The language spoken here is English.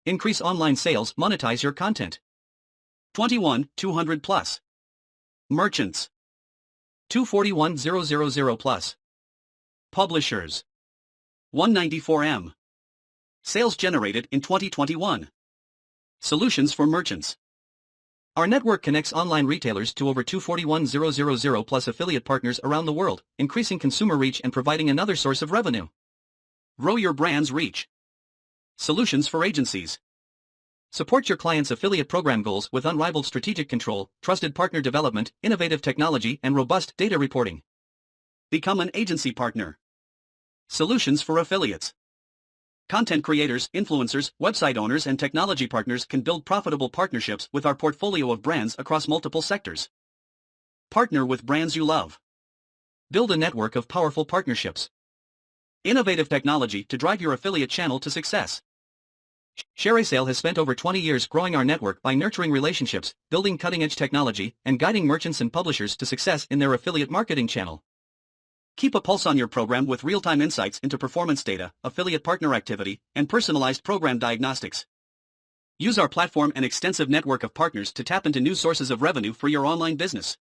Increase online sales, monetize your content. 21, 200 plus. Merchants. 241,000 plus. Publishers. 194M. Sales generated in 2021. Solutions for merchants. Our network connects online retailers to over 241,000 plus affiliate partners around the world, increasing consumer reach and providing another source of revenue. Grow your brand's reach. Solutions for agencies. Support your clients' affiliate program goals with unrivaled strategic control, trusted partner development, innovative technology, and robust data reporting. Become an agency partner. Solutions for affiliates. Content creators, influencers, website owners, and technology partners can build profitable partnerships with our portfolio of brands across multiple sectors. Partner with brands you love. Build a network of powerful partnerships. Innovative technology to drive your affiliate channel to success. ShareASale has spent over 20 years growing our network by nurturing relationships, building cutting-edge technology, and guiding merchants and publishers to success in their affiliate marketing channel. Keep a pulse on your program with real-time insights into performance data, affiliate partner activity, and personalized program diagnostics. Use our platform and extensive network of partners to tap into new sources of revenue for your online business.